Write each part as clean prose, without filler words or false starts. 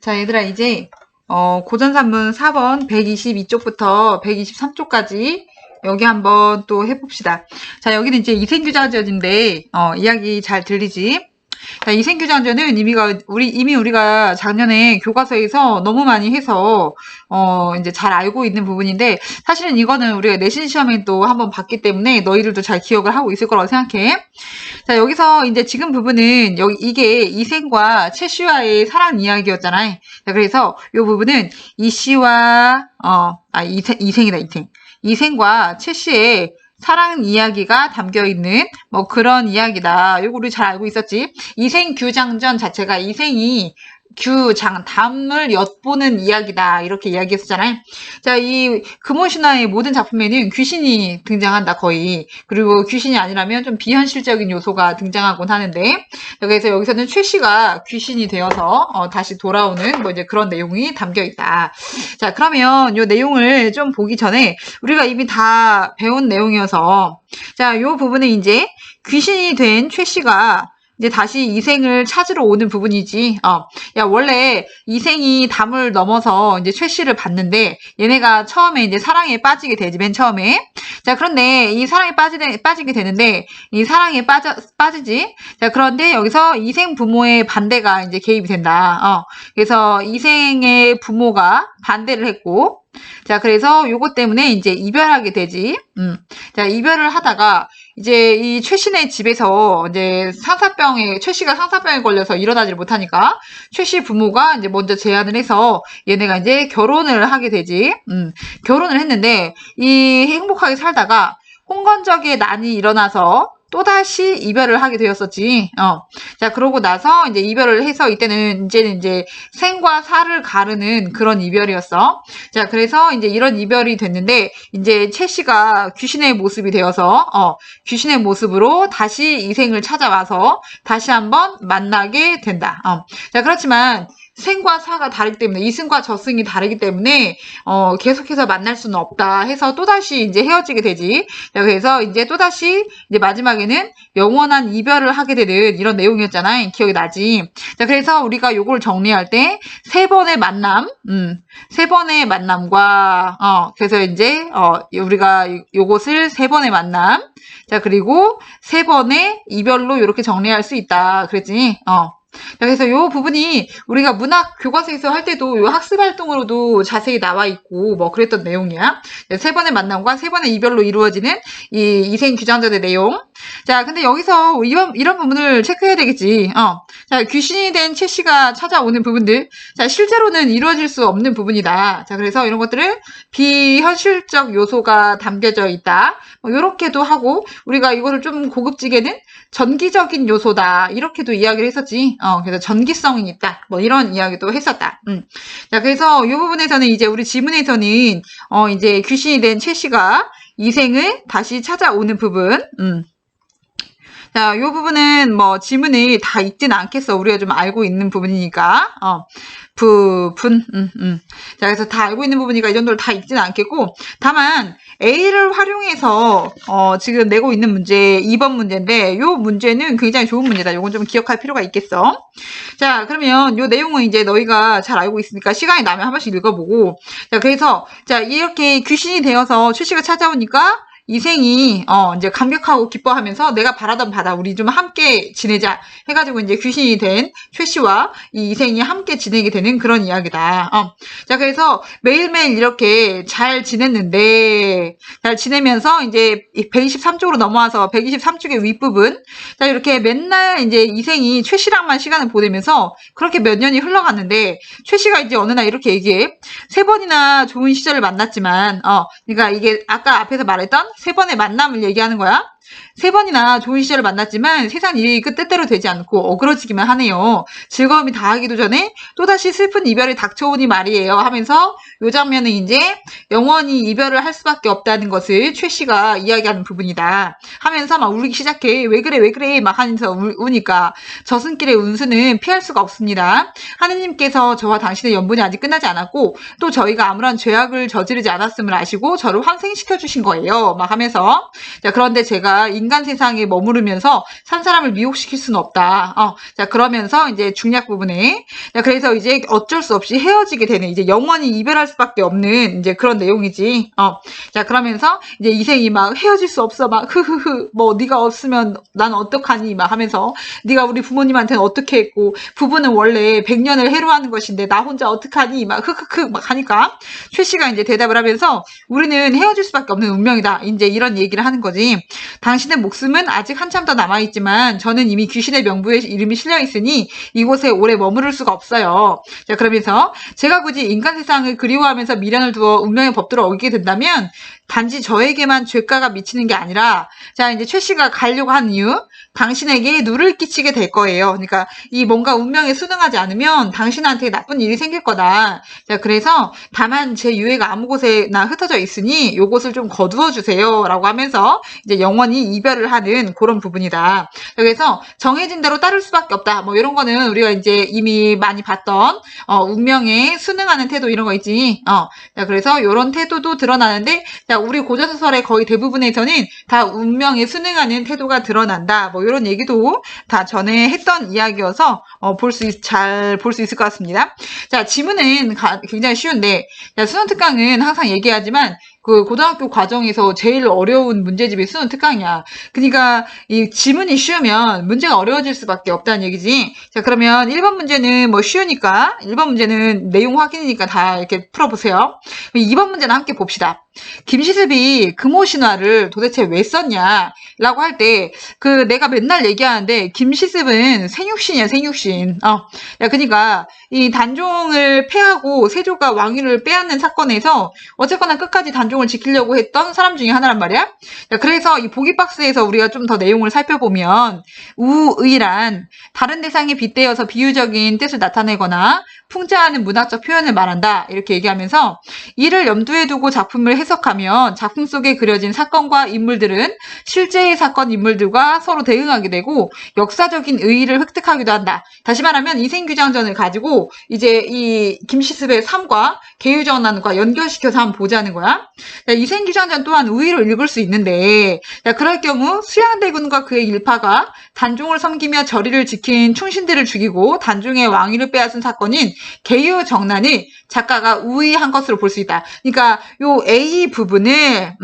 자, 얘들아, 이제, 고전산문 4번 122쪽부터 123쪽까지 여기 한번 또 해봅시다. 자, 여기는 이제 이생규장전인데, 이야기 잘 들리지? 자, 이생규장전은 이미 우리가 작년에 교과서에서 너무 많이 해서, 이제 잘 알고 있는 부분인데, 사실은 이거는 우리가 내신 시험에 또 한번 봤기 때문에 너희들도 잘 기억을 하고 있을 거라고 생각해. 자, 여기서 이제 지금 부분은 이게 이생과 최씨와의 사랑 이야기였잖아요. 자, 그래서 이 부분은 이씨와, 이생이다, 이생. 이생과 최씨의 사랑 이야기가 담겨있는 뭐 그런 이야기다. 요거 우리 잘 알고 있었지. 이생규장전 자체가 이생이 담을 엿보는 이야기다. 이렇게 이야기했었잖아요. 자, 이 금오신화의 모든 작품에는 귀신이 등장한다, 거의. 그리고 귀신이 아니라면 좀 비현실적인 요소가 등장하곤 하는데, 그래서 여기서는 최씨가 귀신이 되어서, 다시 돌아오는 뭐 이제 그런 내용이 담겨 있다. 자, 그러면 요 내용을 좀 보기 전에 우리가 이미 다 배운 내용이어서, 자, 요 부분에 이제 귀신이 된 최씨가 이제 다시 이생을 찾으러 오는 부분이지. 야, 원래 이생이 담을 넘어서 이제 최씨를 봤는데, 얘네가 처음에 이제 사랑에 빠지게 되지, 맨 처음에. 자, 그런데 이 사랑에 빠지게 되는데, 이 사랑에 빠지지. 자, 그런데 여기서 이생 부모의 반대가 이제 개입이 된다. 그래서 이생의 부모가 반대를 했고, 자, 그래서 요것 때문에 이제 이별하게 되지. 자, 이별을 하다가, 이제 이 최씨네 집에서 이제 최씨가 상사병에 걸려서 일어나질 못하니까 최씨 부모가 이제 먼저 제안을 해서 얘네가 이제 결혼을 하게 되지. 결혼을 했는데 이 행복하게 살다가 홍건적의 난이 일어나서 또다시 이별을 하게 되었었지. 자, 그러고 나서 이제 이별을 해서 이제는 이제 생과 사를 가르는 그런 이별이었어. 자, 그래서 이제 이런 이별이 됐는데 이제 최씨가 귀신의 모습이 되어서 귀신의 모습으로 다시 이생을 찾아와서 다시 한번 만나게 된다. 자, 그렇지만 생과 사가 다르기 때문에 이승과 저승이 다르기 때문에 계속해서 만날 수는 없다 해서 또다시 이제 헤어지게 되지. 자, 그래서 이제 또다시 이제 마지막에는 영원한 이별을 하게 되는 이런 내용이었잖아요. 기억이 나지. 자, 그래서 우리가 요걸 정리할 때 세 번의 만남, 세 번의 만남과 그래서 이제 우리가 요것을 세 번의 만남, 자, 그리고 세 번의 이별로 이렇게 정리할 수 있다. 그랬지. 그래서 요 부분이 우리가 문학 교과서에서 할 때도 요 학습 활동으로도 자세히 나와 있고 뭐 그랬던 내용이야. 세 번의 만남과 세 번의 이별로 이루어지는 이 이생 규장전의 내용. 자, 근데 여기서 이런 부분을 체크해야 되겠지. 자, 귀신이 된 최씨가 찾아오는 부분들. 자, 실제로는 이루어질 수 없는 부분이다. 자, 그래서 이런 것들을 비현실적 요소가 담겨져 있다. 뭐 요렇게도 하고 우리가 이거를 좀 고급지게는 전기적인 요소다. 이렇게도 이야기를 했었지. 그래서 전기성이 있다. 뭐 이런 이야기도 했었다. 자, 그래서 이 부분에서는 이제 우리 지문에서는 이제 귀신이 된 최씨가 이생을 다시 찾아오는 부분. 자, 이 부분은 뭐 지문이 다 읽지는 않겠어. 우리가 좀 알고 있는 부분이니까. 자, 그래서 다 알고 있는 부분이니까 이 정도를 다 읽지는 않겠고, 다만 A를 활용해서 지금 내고 있는 문제 2번 문제인데 이 문제는 굉장히 좋은 문제다. 이건 좀 기억할 필요가 있겠어. 자, 그러면 이 내용은 이제 너희가 잘 알고 있으니까 시간이 나면 한 번씩 읽어보고. 자, 그래서 자, 이렇게 귀신이 되어서 최씨가 찾아오니까 이생이 이제 감격하고 기뻐하면서 내가 바라던 바다 우리 좀 함께 지내자 해가지고 이제 귀신이 된 최씨와 이 이생이 함께 지내게 되는 그런 이야기다. 자, 그래서 매일매일 이렇게 잘 지냈는데 잘 지내면서 이제 123쪽으로 넘어와서 123쪽의 윗부분, 자, 이렇게 맨날 이제 이생이 최씨랑만 시간을 보내면서 그렇게 몇 년이 흘러갔는데 최씨가 이제 어느 날 이렇게 얘기해. 세 번이나 좋은 시절을 만났지만 그러니까 이게 아까 앞에서 말했던 세 번의 만남을 얘기하는 거야. 세 번이나 좋은 시절을 만났지만 세상 일이 그 뜻대로 되지 않고 어그러지기만 하네요. 즐거움이 다하기도 전에 또다시 슬픈 이별이 닥쳐오니 말이에요 하면서 요 장면은 이제 영원히 이별을 할 수밖에 없다는 것을 최씨가 이야기하는 부분이다 하면서 막 울기 시작해. 왜 그래 막 하면서 우니까 저승길의 운수는 피할 수가 없습니다. 하느님께서 저와 당신의 연분이 아직 끝나지 않았고 또 저희가 아무런 죄악을 저지르지 않았음을 아시고 저를 환생시켜 주신 거예요 막 하면서. 자, 그런데 제가 우리가 인간 세상에 머무르면서 산 사람을 미혹시킬 수는 없다. 자, 그러면서 이제 중략 부분에. 자, 그래서 이제 어쩔 수 없이 헤어지게 되는, 이제 영원히 이별할 수밖에 없는 이제 그런 내용이지. 자, 그러면서 이제 이생이 막 헤어질 수 없어. 막, 흐흐흐. 뭐, 네가 없으면 난 어떡하니? 막 하면서, 네가 우리 부모님한테는 어떻게 했고, 부부는 원래 100년을 해로하는 것인데, 나 혼자 어떡하니? 막, 흐흐흐. 막 하니까, 최 씨가 이제 대답을 하면서, 우리는 헤어질 수밖에 없는 운명이다. 이제 이런 얘기를 하는 거지. 당신의 목숨은 아직 한참 더 남아있지만 저는 이미 귀신의 명부에 이름이 실려있으니 이곳에 오래 머무를 수가 없어요. 자, 그러면서 제가 굳이 인간 세상을 그리워하면서 미련을 두어 운명의 법도로 어기게 된다면 단지 저에게만 죄가가 미치는 게 아니라, 자, 이제 최 씨가 가려고 한 이유, 당신에게 누를 끼치게 될 거예요. 그러니까 이 뭔가 운명에 순응하지 않으면 당신한테 나쁜 일이 생길 거다. 자, 그래서 다만 제 유해가 아무 곳에나 흩어져 있으니 요곳을 좀 거두어 주세요. 라고 하면서 이제 영원히 이별을 하는 그런 부분이다. 그래서 정해진 대로 따를 수밖에 없다. 뭐 이런 거는 우리가 이제 이미 많이 봤던 운명에 순응하는 태도 이런 거 있지. 자, 그래서 이런 태도도 드러나는데, 자, 우리 고전소설의 거의 대부분에서는 다 운명에 순응하는 태도가 드러난다. 뭐 이런 얘기도 다 전에 했던 이야기여서 잘 볼 수 있을 것 같습니다. 자, 지문은 굉장히 쉬운데, 자, 수능특강은 항상 얘기하지만 그 고등학교 과정에서 제일 어려운 문제집이 수능 특강이야. 그러니까 이 지문이 쉬우면 문제가 어려워질 수밖에 없다는 얘기지. 자, 그러면 1번 문제는 뭐 쉬우니까 1번 문제는 내용 확인이니까 다 이렇게 풀어보세요. 2번 문제는 함께 봅시다. 김시습이 금오신화를 도대체 왜 썼냐 라고 할 때 내가 맨날 얘기하는데 김시습은 생육신이야, 생육신. 야, 그러니까 이 단종을 패하고 세조가 왕위를 빼앗는 사건에서 어쨌거나 끝까지 단종을 지키려고 했던 사람 중에 하나란 말이야. 자, 그래서 이 보기 박스에서 우리가 좀 더 내용을 살펴보면 우의란 다른 대상에 빗대어서 비유적인 뜻을 나타내거나 풍자하는 문학적 표현을 말한다. 이렇게 얘기하면서 이를 염두에 두고 작품을 해석하면 작품 속에 그려진 사건과 인물들은 실제의 사건 인물들과 서로 대응하게 되고 역사적인 의의를 획득하기도 한다. 다시 말하면 이생규장전을 가지고 이제 이 김시습의 삶과 계유전환과 연결시켜서 한번 보자는 거야. 이생규장전 또한 우의를 읽을 수 있는데, 그럴 경우 수양대군과 그의 일파가 단종을 섬기며 절의를 지킨 충신들을 죽이고 단종의 왕위를 빼앗은 사건인 계유정난을 작가가 우의한 것으로 볼 수 있다. 그러니까 요 A 부분을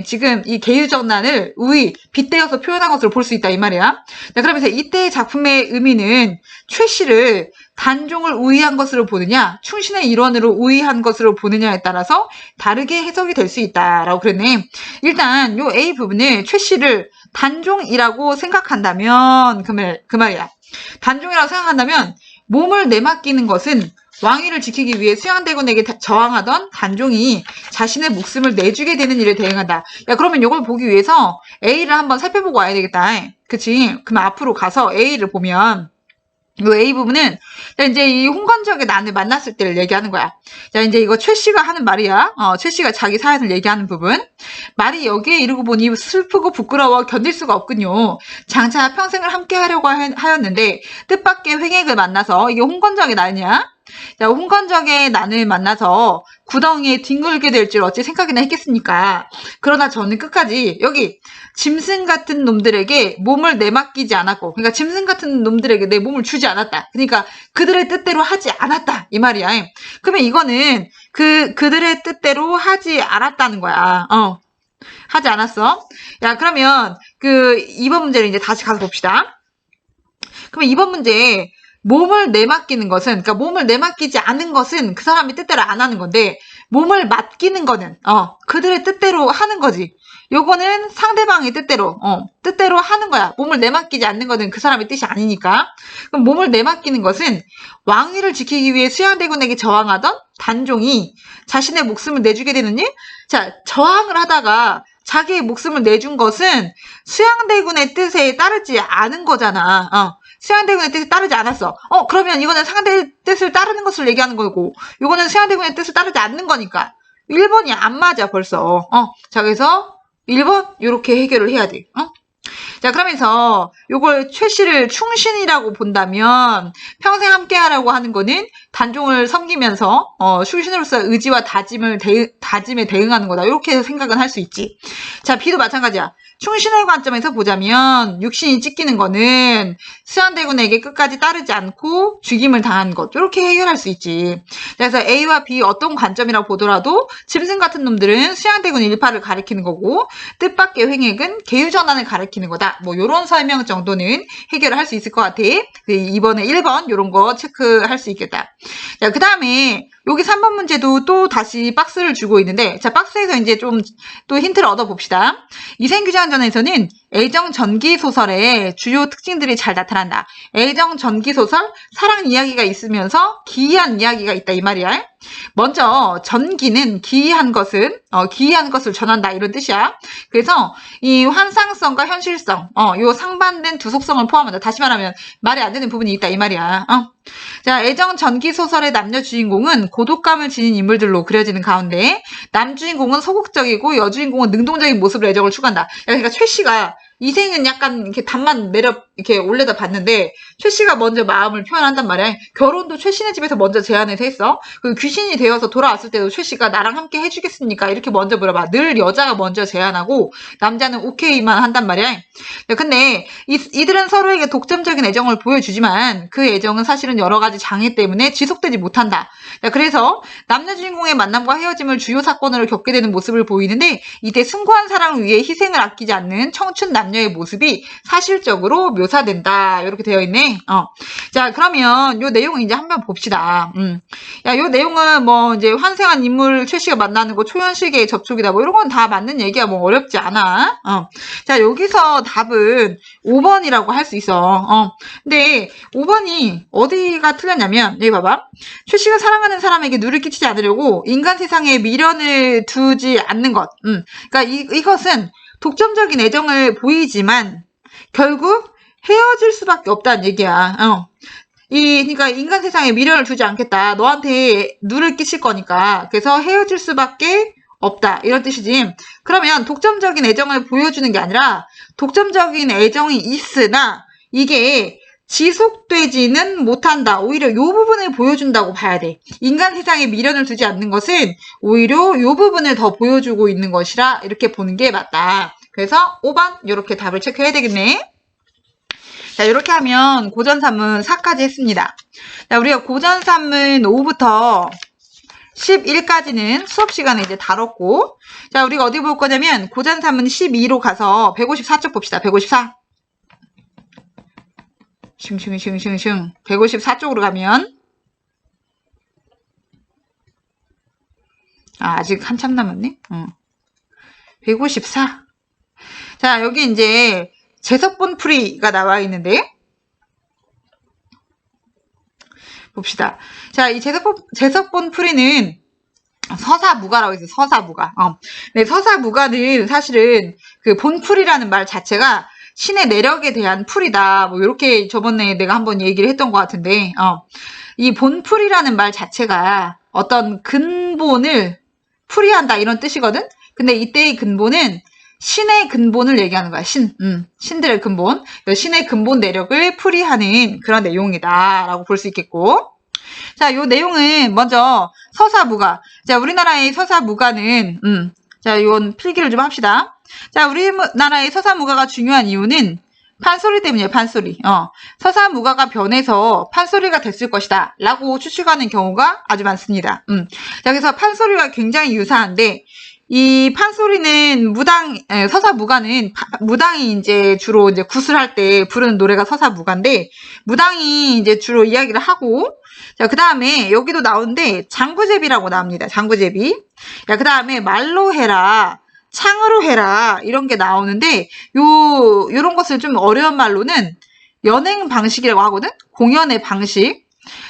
지금 이 계유정난을 우의, 빗대어서 표현한 것으로 볼 수 있다 이 말이야. 자, 그러면서 이때 작품의 의미는 최 씨를 단종을 우의한 것으로 보느냐, 충신의 일원으로 우의한 것으로 보느냐에 따라서 다르게 해석이 될 수 있다라고 그랬네. 일단 요 A 부분을 최 씨를 단종이라고 생각한다면 그 말이야. 단종이라고 생각한다면 몸을 내맡기는 것은 왕위를 지키기 위해 수양대군에게 저항하던 단종이 자신의 목숨을 내주게 되는 일에 대응한다. 야, 그러면 이걸 보기 위해서 A를 한번 살펴보고 와야 되겠다. 그치? 그럼 앞으로 가서 A를 보면 이 A 부분은 이제 이 홍건적의 난을 만났을 때를 얘기하는 거야. 자, 이제 이거 최 씨가 하는 말이야. 최 씨가 자기 사연을 얘기하는 부분. 말이 여기에 이르고 보니 슬프고 부끄러워 견딜 수가 없군요. 장차 평생을 함께 하려고 하였는데 뜻밖의 횡액을 만나서, 이게 홍건적의 난이야. 자, 홍건적의 난을 만나서 구덩이에 뒹굴게 될 줄 어찌 생각이나 했겠습니까? 그러나 저는 끝까지 여기 짐승 같은 놈들에게 몸을 내맡기지 않았고, 그러니까 짐승 같은 놈들에게 내 몸을 주지 않았다. 그러니까 그들의 뜻대로 하지 않았다 이 말이야. 그러면 이거는 그들의 뜻대로 하지 않았다는 거야. 하지 않았어. 야, 그러면 2번 문제를 이제 다시 가서 봅시다. 그러면 2번 문제, 몸을 내맡기는 것은, 그러니까 몸을 내맡기지 않은 것은 그 사람이 뜻대로 안 하는 건데, 몸을 맡기는 거는 그들의 뜻대로 하는 거지. 요거는 상대방의 뜻대로 하는 거야. 몸을 내맡기지 않는 거는 그 사람의 뜻이 아니니까. 그럼 몸을 내맡기는 것은 왕위를 지키기 위해 수양대군에게 저항하던 단종이 자신의 목숨을 내주게 되는 일? 자, 저항을 하다가 자기의 목숨을 내준 것은 수양대군의 뜻에 따르지 않은 거잖아. 수양대군의 뜻에 따르지 않았어. 그러면 이거는 상대의 뜻을 따르는 것을 얘기하는 거고, 이거는 수양대군의 뜻을 따르지 않는 거니까 1번이 안 맞아 벌써. 자, 그래서 1번 이렇게 해결을 해야 돼. 자, 그러면서 요걸 최 씨를 충신이라고 본다면 평생 함께하라고 하는 거는 단종을 섬기면서 충신으로서 의지와 다짐에 대응하는 거다. 이렇게 생각은 할 수 있지. 자, B도 마찬가지야. 충신의 관점에서 보자면 육신이 찢기는 거는 수양대군에게 끝까지 따르지 않고 죽임을 당한 것. 이렇게 해결할 수 있지. 그래서 A와 B 어떤 관점이라고 보더라도 짐승 같은 놈들은 수양대군 일파를 가리키는 거고 뜻밖의 횡액은 계유전환을 가리키는 거다. 뭐 이런 설명 정도는 해결을 할 수 있을 것 같아. 이번에 1번 이런 거 체크할 수 있겠다. 자, 그 다음에 여기 3번 문제도 또 다시 박스를 주고 있는데, 자, 박스에서 이제 좀 또 힌트를 얻어봅시다. 이생규장전에서는 애정 전기 소설의 주요 특징들이 잘 나타난다. 애정 전기 소설, 사랑 이야기가 있으면서 기이한 이야기가 있다 이 말이야. 먼저 전기는 기이한 것을 전한다 이런 뜻이야. 그래서 이 환상성과 현실성, 요 상반된 두 속성을 포함한다. 다시 말하면 말이 안 되는 부분이 있다 이 말이야. 자, 애정 전기 소설의 남녀 주인공은 고독감을 지닌 인물들로 그려지는 가운데 남주인공은 소극적이고 여주인공은 능동적인 모습으로 애정을 추구한다. 그러니까 최 씨가 이생은 약간 이렇게 답만 이렇게 올려다 봤는데 최 씨가 먼저 마음을 표현한단 말이야. 결혼도 최 씨네 집에서 먼저 제안해서 했어. 그리고 귀신이 되어서 돌아왔을 때도 최 씨가 나랑 함께 해주겠습니까? 이렇게 먼저 물어봐. 늘 여자가 먼저 제안하고 남자는 오케이만 한단 말이야. 근데 이들은 서로에게 독점적인 애정을 보여주지만 그 애정은 사실은 여러 가지 장애 때문에 지속되지 못한다. 그래서 남녀 주인공의 만남과 헤어짐을 주요 사건으로 겪게 되는 모습을 보이는데 이때 숭고한 사랑을 위해 희생을 아끼지 않는 청춘 남녀의 모습이 사실적으로 묘사된다. 이렇게 되어 있네. 자, 그러면 요 내용을 이제 한번 봅시다. 야, 요 내용은 뭐 이제 환생한 인물 최 씨가 만나는 거 초현실계의 접촉이다. 뭐 이런 건 다 맞는 얘기야. 뭐 어렵지 않아. 자, 여기서 답은 5번이라고 할 수 있어. 근데 5번이 어디가 틀렸냐면 여기 봐봐. 최 씨가 사랑하는 사람에게 누를 끼치지 않으려고 인간 세상에 미련을 두지 않는 것. 그러니까 이것은 독점적인 애정을 보이지만 결국 헤어질 수밖에 없다는 얘기야. 그러니까 인간 세상에 미련을 두지 않겠다. 너한테 누를 끼칠 거니까. 그래서 헤어질 수밖에 없다. 이런 뜻이지. 그러면 독점적인 애정을 보여주는 게 아니라 독점적인 애정이 있으나 이게 지속되지는 못한다. 오히려 이 부분을 보여준다고 봐야 돼. 인간 세상에 미련을 두지 않는 것은 오히려 이 부분을 더 보여주고 있는 것이라 이렇게 보는 게 맞다. 그래서 5번 이렇게 답을 체크해야 되겠네. 자, 이렇게 하면 고전산문 4까지 했습니다. 자, 우리가 고전산문 5부터 11까지는 수업 시간에 이제 다뤘고, 자, 우리가 어디 볼 거냐면 고전산문 12로 가서 154쪽 봅시다. 154. 슝 154쪽으로 가면 아직 한참 남았네. 154. 자, 여기 이제 제석본 풀이가 나와 있는데 봅시다. 자, 이 제석본 풀이는 서사무가라고 해서 서사무가. 네, 서사무가는 사실은 그 본풀이라는 말 자체가 신의 내력에 대한 풀이다. 뭐 이렇게 저번에 내가 한번 얘기를 했던 것 같은데, 이 본풀이라는 말 자체가 어떤 근본을 풀이한다 이런 뜻이거든. 근데 이때의 근본은 신의 근본을 얘기하는 거야. 신들의 근본. 신의 근본 내력을 풀이하는 그런 내용이다라고 볼 수 있겠고. 자, 요 내용은 먼저 서사무가. 자, 우리나라의 서사무가는 자, 이건 필기를 좀 합시다. 자, 우리나라의 서사무가가 중요한 이유는 판소리 때문이에요. 판소리. 서사무가가 변해서 판소리가 됐을 것이다 라고 추측하는 경우가 아주 많습니다. 자, 그래서 판소리와 굉장히 유사한데 이 판소리는 서사무가는 무당이 이제 주로 이제 구슬할 때 부르는 노래가 서사무가인데 무당이 이제 주로 이야기를 하고, 자, 그 다음에 여기도 나오는데 장구제비라고 나옵니다. 장구제비. 자, 그 다음에 말로 해라, 창으로 해라 이런 게 나오는데 요런 것을 좀 어려운 말로는 연행 방식이라고 하거든. 공연의 방식.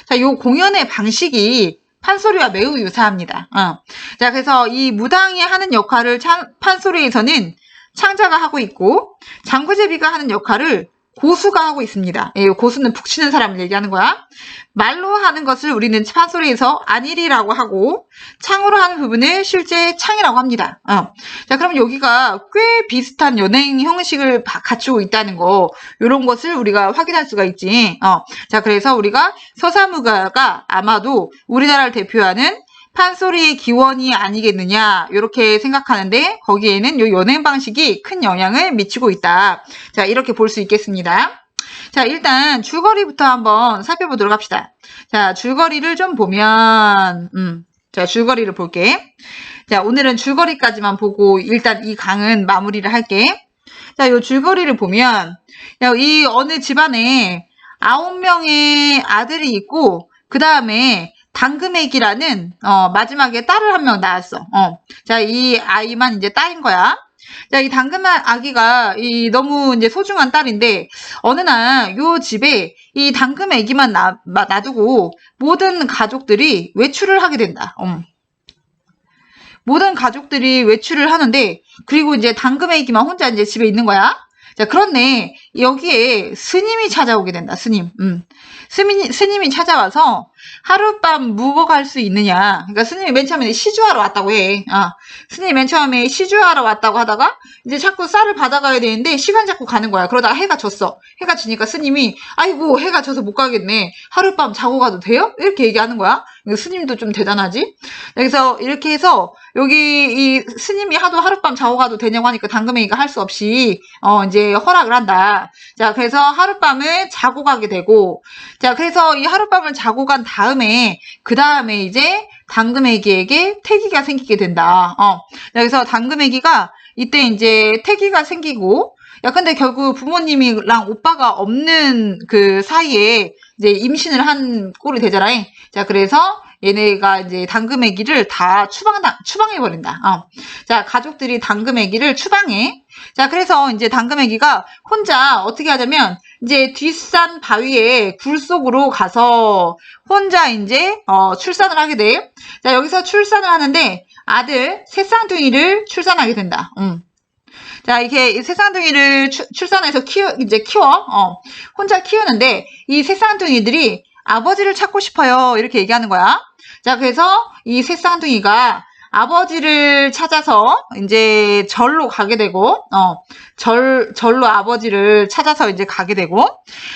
자, 요 공연의 방식이 판소리와 매우 유사합니다. 자, 그래서 이 무당이 하는 역할을 판소리에서는 창자가 하고 있고 장구제비가 하는 역할을 고수가 하고 있습니다. 예, 고수는 푹 치는 사람을 얘기하는 거야. 말로 하는 것을 우리는 판소리에서 안일이라고 하고 창으로 하는 부분을 실제 창이라고 합니다. 자, 그럼 여기가 꽤 비슷한 연행 형식을 갖추고 있다는 거, 이런 것을 우리가 확인할 수가 있지. 자, 그래서 우리가 서사무가가 아마도 우리나라를 대표하는 판소리의 기원이 아니겠느냐, 이렇게 생각하는데 거기에는 이 연행 방식이 큰 영향을 미치고 있다. 자, 이렇게 볼 수 있겠습니다. 자, 일단 줄거리부터 한번 살펴보도록 합시다. 자, 줄거리를 좀 보면, 자, 줄거리를 볼게. 자, 오늘은 줄거리까지만 보고 일단 이 강은 마무리를 할게. 자, 이 줄거리를 보면, 이 어느 집안에 9명의 아들이 있고, 그 다음에 당금액이라는 마지막에 딸을 한 명 낳았어. 자, 이 아이만 이제 딸인 거야. 자, 이 당금 아기가 너무 이제 소중한 딸인데 어느 날 요 집에 이 당금 아기만 놔두고 모든 가족들이 외출을 하게 된다. 모든 가족들이 외출을 하는데, 그리고 이제 당금 아기만 혼자 이제 집에 있는 거야. 자, 그런데 여기에 스님이 찾아오게 된다. 스님이 찾아와서 하룻밤 묵어갈 수 있느냐. 그러니까 스님이 맨 처음에 시주하러 왔다고 해. 스님이 맨 처음에 시주하러 왔다고 하다가 이제 자꾸 쌀을 받아가야 되는데 시간 잡고 가는 거야. 그러다가 해가 졌어. 해가 지니까 스님이 아이고 해가 져서 못 가겠네. 하룻밤 자고 가도 돼요? 이렇게 얘기하는 거야. 스님도 좀 대단하지. 그래서 이렇게 해서 여기 이 스님이 하도 하룻밤 자고 가도 되냐고 하니까 당금이가 할 수 없이 이제 허락을 한다. 자, 그래서 하룻밤을 자고 가게 되고, 자, 그래서 이 하룻밤을 자고 간 다음에 그 다음에 이제 당금애기에게 태기가 생기게 된다. 그래서 당금애기가 이때 이제 태기가 생기고, 야, 근데 결국 부모님이랑 오빠가 없는 그 사이에 이제 임신을 한 꼴이 되잖아. 자, 그래서 얘네가 이제 당금애기를 다 추방해버린다. 자, 가족들이 당금애기를 추방해. 자, 그래서 이제 당금애기가 혼자 어떻게 하자면, 이제 뒷산 바위에 굴 속으로 가서 혼자 이제, 출산을 하게 돼. 자, 여기서 출산을 하는데, 아들 새쌍둥이를 출산하게 된다. 자, 이렇게 새쌍둥이를 출산해서 키워. 혼자 키우는데, 이 새쌍둥이들이 아버지를 찾고 싶어요. 이렇게 얘기하는 거야. 자, 그래서 이 새쌍둥이가 아버지를 찾아서 이제 절로 가게 되고, 절로 아버지를 찾아서 이제 가게 되고,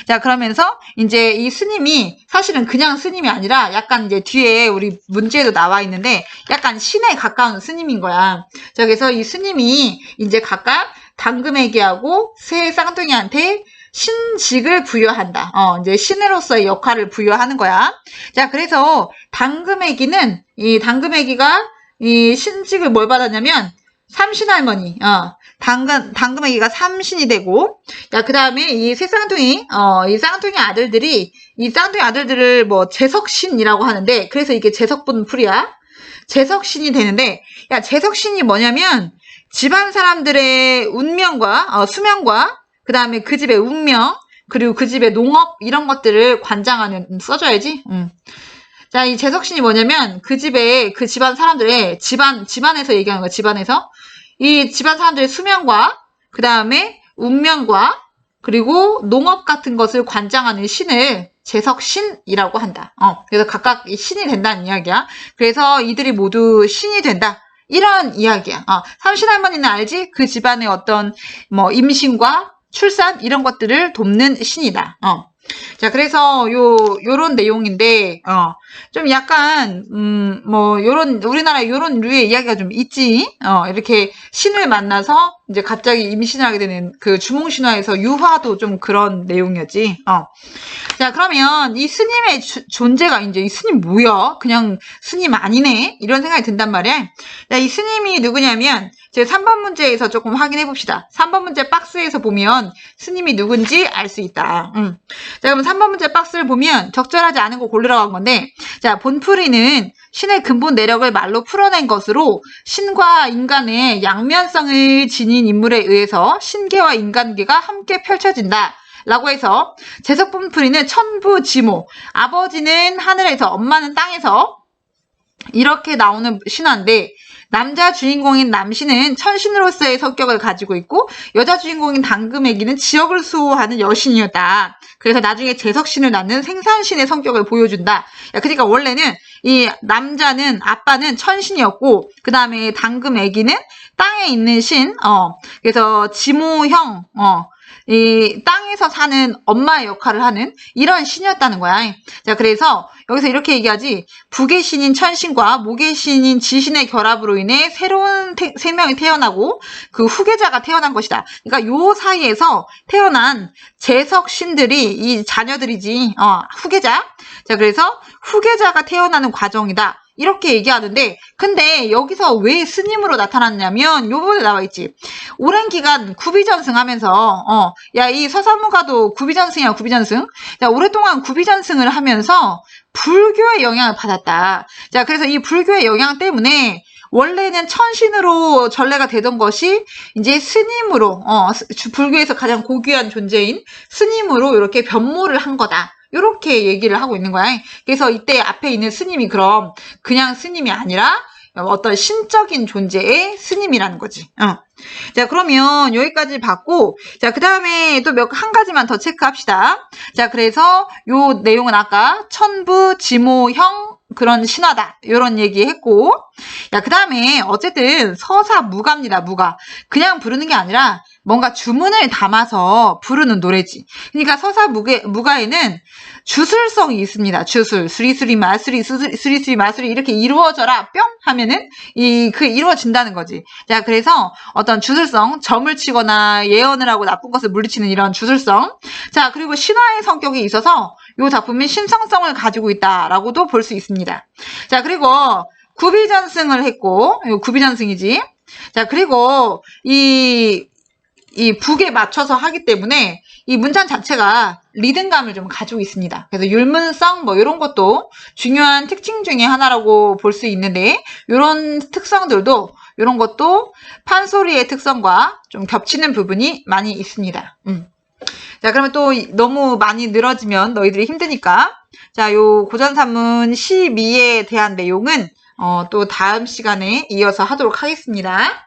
자, 그러면서 이제 이 스님이 사실은 그냥 스님이 아니라 약간 이제 뒤에 우리 문제에도 나와 있는데 약간 신에 가까운 스님인 거야. 자, 그래서 이 스님이 이제 각각 당금애기하고 새 쌍둥이한테 신직을 부여한다. 이제 신으로서의 역할을 부여하는 거야. 자, 그래서 당금애기는, 이 당금애기가 이 신직을 뭘 받았냐면, 삼신할머니, 당금애기가 삼신이 되고, 야, 그 다음에 이 새 쌍둥이, 이 쌍둥이 아들들을 뭐 재석신이라고 하는데, 그래서 이게 재석분풀이야. 재석신이 되는데, 야, 재석신이 뭐냐면, 집안 사람들의 운명과, 수명과, 그 다음에 그 집의 운명, 그리고 그 집의 농업, 이런 것들을 관장하는, 써줘야지. 자, 이 재석신이 뭐냐면, 그 집안 사람들의, 집안에서 얘기하는 거야, 집안에서. 이 집안 사람들의 수명과, 그 다음에 운명과, 그리고 농업 같은 것을 관장하는 신을 재석신이라고 한다. 그래서 각각 신이 된다는 이야기야. 그래서 이들이 모두 신이 된다. 이런 이야기야. 삼신할머니는 알지? 그 집안의 어떤, 임신과 출산, 이런 것들을 돕는 신이다. 자, 그래서 요런 내용인데, 좀 약간, 우리나라에 요런 류의 이야기가 좀 있지. 이렇게 신을 만나서 이제 갑자기 임신을 하게 되는 그 주몽신화에서 유화도 좀 그런 내용이었지. 자, 그러면 이 스님의 존재가 이제 이 스님 뭐야? 그냥 스님 아니네? 이런 생각이 든단 말이야. 자, 이 스님이 누구냐면, 제가 3번 문제에서 조금 확인해 봅시다. 3번 문제 박스에서 보면 스님이 누군지 알 수 있다. 자, 그럼 3번 문제 박스를 보면 적절하지 않은 거 고르라고 한 건데, 자, 본풀이는 신의 근본 내력을 말로 풀어낸 것으로 신과 인간의 양면성을 지닌 인물에 의해서 신계와 인간계가 함께 펼쳐진다. 라고 해서 재석본풀이는 천부지모, 아버지는 하늘에서 엄마는 땅에서 이렇게 나오는 신화인데 남자 주인공인 남신은 천신으로서의 성격을 가지고 있고 여자 주인공인 당금애기는 지역을 수호하는 여신이었다. 그래서 나중에 재석신을 낳는 생산신의 성격을 보여준다. 그러니까 원래는 이 남자는 아빠는 천신이었고 그 다음에 당금애기는 땅에 있는 신. 그래서 지모형. 이 땅에서 사는 엄마의 역할을 하는 이런 신이었다는 거야. 자, 그래서 여기서 이렇게 얘기하지. 북의 신인 천신과 목의 신인 지신의 결합으로 인해 새로운 생명이 태어나고 그 후계자가 태어난 것이다. 그러니까 요 사이에서 태어난 재석 신들이 이 자녀들이지. 후계자. 자, 그래서 후계자가 태어나는 과정이다. 이렇게 얘기하는데 근데 여기서 왜 스님으로 나타났냐면 요번에 나와 있지. 오랜 기간 구비전승하면서 야, 이 서사무가도 구비전승이야. 구비전승. 자, 오랫동안 구비전승을 하면서 불교의 영향을 받았다. 자, 그래서 이 불교의 영향 때문에 원래는 천신으로 전래가 되던 것이 이제 스님으로 불교에서 가장 고귀한 존재인 스님으로 이렇게 변모를 한 거다. 이렇게 얘기를 하고 있는 거야. 그래서 이때 앞에 있는 스님이 그럼 그냥 스님이 아니라 어떤 신적인 존재의 스님이라는 거지. 자, 그러면 여기까지 봤고, 자, 그 다음에 또 한 가지만 더 체크합시다. 자, 그래서 요 내용은 아까 천부, 지모형, 그런 신화다. 요런 얘기 했고, 야, 그 다음에 어쨌든 서사무가입니다. 무가. 그냥 부르는 게 아니라 뭔가 주문을 담아서 부르는 노래지. 그러니까 서사무가에는 주술성이 있습니다. 주술, 수리수리 마수리, 수리수리 마수리 이렇게 이루어져라 뿅 하면은 이루어진다는 거지. 자, 그래서 어떤 주술성, 점을 치거나 예언을 하고 나쁜 것을 물리치는 이런 주술성. 자, 그리고 신화의 성격이 있어서 이 작품이 신성성을 가지고 있다라고도 볼 수 있습니다. 자, 그리고 구비전승을 했고, 이거 구비전승이지. 자, 그리고 이 북에 맞춰서 하기 때문에 이 문장 자체가 리듬감을 좀 가지고 있습니다. 그래서 율문성 뭐 이런 것도 중요한 특징 중에 하나라고 볼 수 있는데 이런 특성들도 이런 것도 판소리의 특성과 좀 겹치는 부분이 많이 있습니다. 자, 그러면 또 너무 많이 늘어지면 너희들이 힘드니까 자, 요 고전산문 12에 대한 내용은 또 다음 시간에 이어서 하도록 하겠습니다.